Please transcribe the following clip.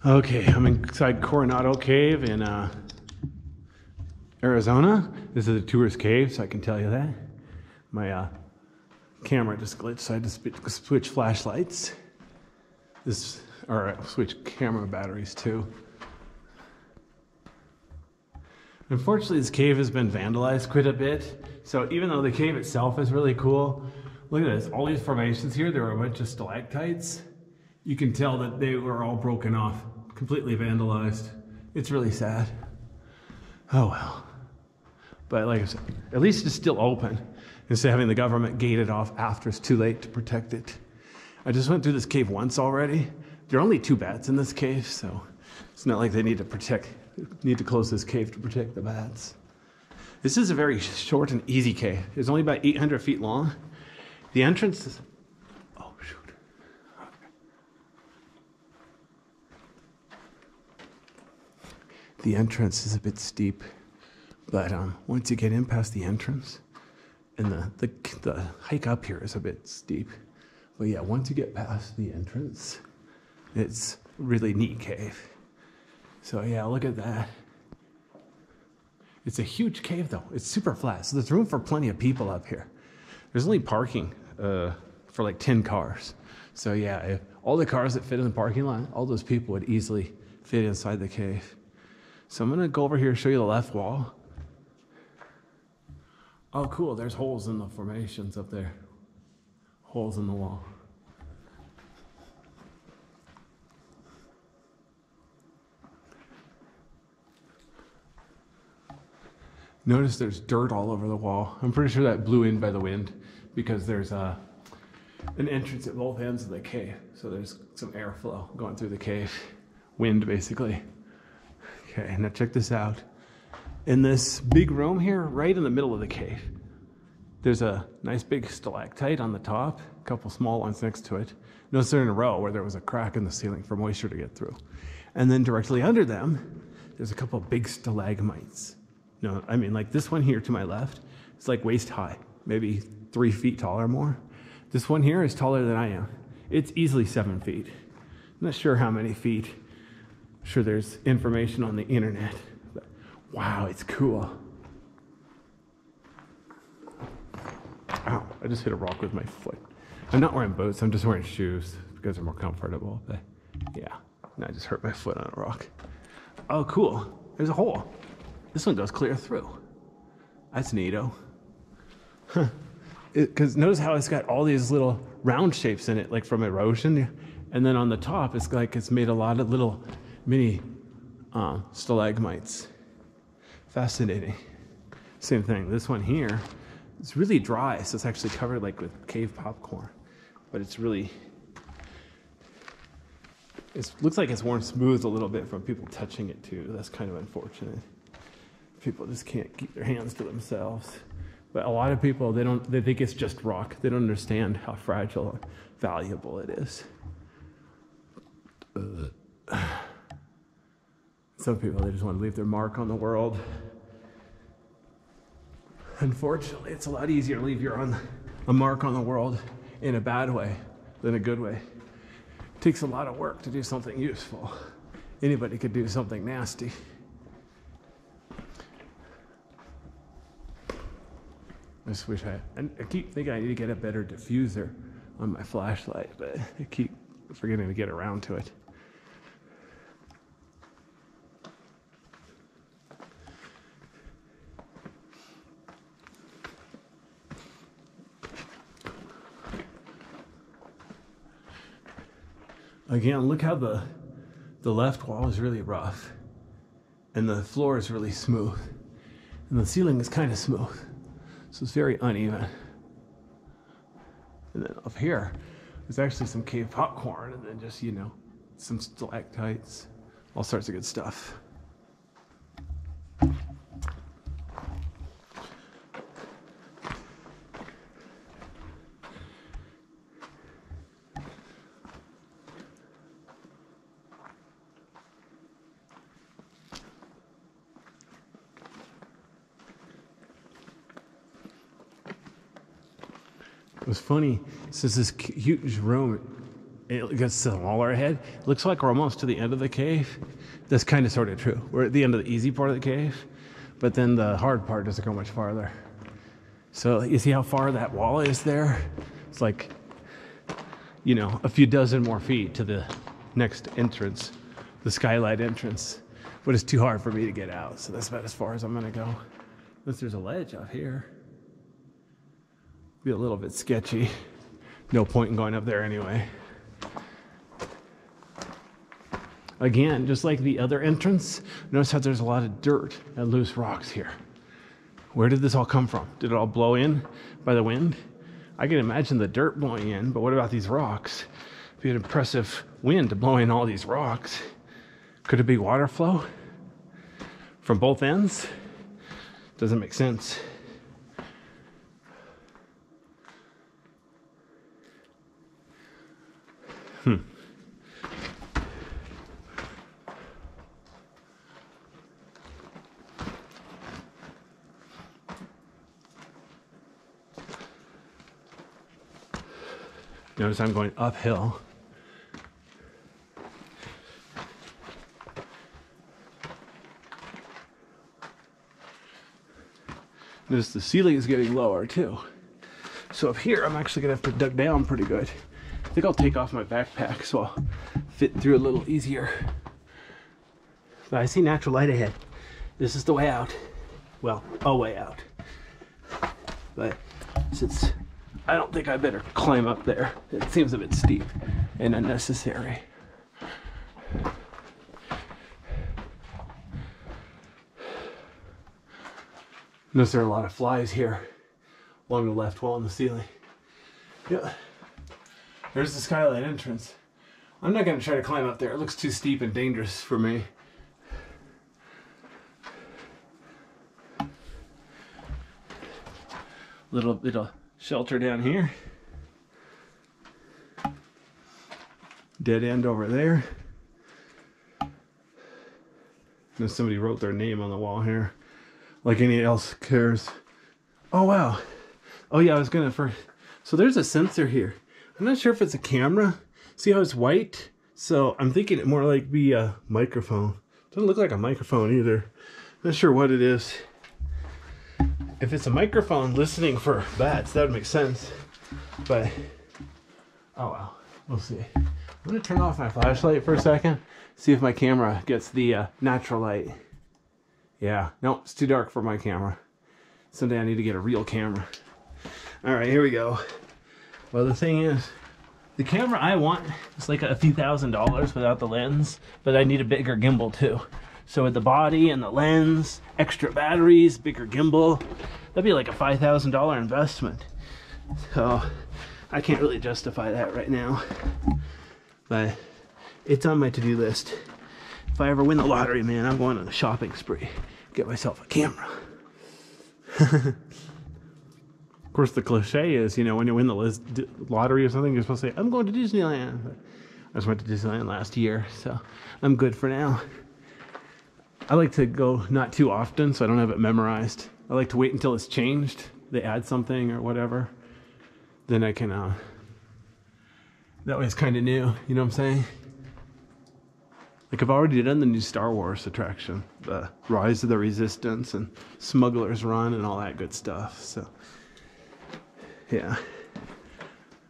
Okay, I'm inside Coronado Cave in Arizona. This is a tourist cave, so I can tell you that. My camera just glitched, so I had to switch flashlights. Or switch camera batteries too. Unfortunately, this cave has been vandalized quite a bit. So even though the cave itself is really cool, look at this. All these formations here, there are a bunch of stalactites. You can tell that they were all broken off, completely vandalized. It's really sad. Oh well. But like I said, at least it's still open instead of having the government gate it off after it's too late to protect it. I just went through this cave once already. There are only 2 bats in this cave, so it's not like they need to close this cave to protect the bats. This is a very short and easy cave. It's only about 800 feet long. The entrance is, oh shoot. Okay. The entrance is a bit steep, but once you get in past the entrance, and the hike up here is a bit steep. But yeah, once you get past the entrance, it's a really neat cave. So yeah, look at that. It's a huge cave though. It's super flat, so there's room for plenty of people up here. There's only parking for like 10 cars. So yeah, if all the cars that fit in the parking lot, all those people would easily fit inside the cave. So I'm gonna go over here and show you the left wall. Oh cool, there's holes in the formations up there. Holes in the wall. Notice there's dirt all over the wall. I'm pretty sure that blew in by the wind because there's an entrance at both ends of the cave. So there's some airflow going through the cave. Wind, basically. Okay, now check this out. In this big room here, right in the middle of the cave, there's a nice big stalactite on the top, a couple small ones next to it. Notice they're in a row where there was a crack in the ceiling for moisture to get through. And then directly under them, there's a couple big stalagmites. No, I mean like this one here to my left, it's like waist high, maybe 3 feet tall or more. This one here is taller than I am. It's easily 7 feet. I'm not sure how many feet. I'm sure there's information on the internet. But wow, it's cool. Ow, I just hit a rock with my foot. I'm not wearing boots, I'm just wearing shoes because they're more comfortable. But yeah, I just hurt my foot on a rock. Oh, cool. There's a hole. This one goes clear through. That's neato. Huh. Because notice how it's got all these little round shapes in it, like from erosion. And then on the top, it's like it's made a lot of little mini stalagmites. Fascinating. Same thing. This one here, it's really dry, so it's actually covered like with cave popcorn. But it's really, it looks like it's worn smooth a little bit from people touching it too. That's kind of unfortunate. People just can't keep their hands to themselves. But a lot of people, they think it's just rock. They don't understand how fragile and valuable it is. Some people, they just want to leave their mark on the world. Unfortunately, it's a lot easier to leave a mark on the world in a bad way than a good way. It takes a lot of work to do something useful. Anybody could do something nasty. I just wish I keep thinking I need to get a better diffuser on my flashlight, but I keep forgetting to get around to it. Again, look how the left wall is really rough, and the floor is really smooth, and the ceiling is kind of smooth. So it's very uneven. And then up here, there's actually some cave popcorn and then just, some stalactites, all sorts of good stuff. It was funny, since this huge room it gets smaller ahead. It looks like we're almost to the end of the cave. That's kind of sort of true. We're at the end of the easy part of the cave, but then the hard part doesn't go much farther. So you see how far that wall is there? It's like, you know, a few dozen more feet to the next entrance, the skylight entrance. But it's too hard for me to get out, so that's about as far as I'm gonna go. Unless there's a ledge out here. Be a little bit sketchy. No point in going up there anyway. Again, just like the other entrance, notice how there's a lot of dirt and loose rocks here. Where did this all come from? Did it all blow in by the wind? I can imagine the dirt blowing in, but what about these rocks? It'd be an impressive wind to blow in all these rocks. Could it be water flow from both ends? Doesn't make sense. Notice I'm going uphill. Notice the ceiling is getting lower too. So up here, I'm actually gonna have to duck down pretty good. I think I'll take off my backpack so I'll fit through a little easier. But I see natural light ahead. This is the way out. Well, a way out. But since I don't think I better climb up there. It seems a bit steep and unnecessary. Notice there are a lot of flies here along the left wall in the ceiling. Yeah, there's the skylight entrance. I'm not going to try to climb up there. It looks too steep and dangerous for me. Little bit of shelter down here. Dead end over there. And somebody wrote their name on the wall here. Like anyone else cares. Oh wow. Oh yeah, I was gonna first. So there's a sensor here. I'm not sure if it's a camera. See how it's white? So I'm thinking it more like be a microphone. Doesn't look like a microphone either. Not sure what it is. If it's a microphone listening for bats, that would make sense. But, oh well, we'll see. I'm gonna turn off my flashlight for a second, see if my camera gets the natural light. Yeah, no, it's too dark for my camera. Someday I need to get a real camera. All right, here we go. Well, the thing is, the camera I want is like a few $1,000s without the lens, but I need a bigger gimbal too. So with the body and the lens, extra batteries, bigger gimbal, that'd be like a $5,000 investment. So I can't really justify that right now, but it's on my to-do list. If I ever win the lottery, man, I'm going on a shopping spree. Get myself a camera. Of course, the cliche is, you know, when you win the lottery or something, you're supposed to say, I'm going to Disneyland. But I just went to Disneyland last year, so I'm good for now. I like to go not too often, so I don't have it memorized. I like to wait until it's changed. They add something or whatever. Then I can, that way it's kind of new, you know what I'm saying? Like I've already done the new Star Wars attraction, the Rise of the Resistance and Smuggler's Run and all that good stuff, so yeah.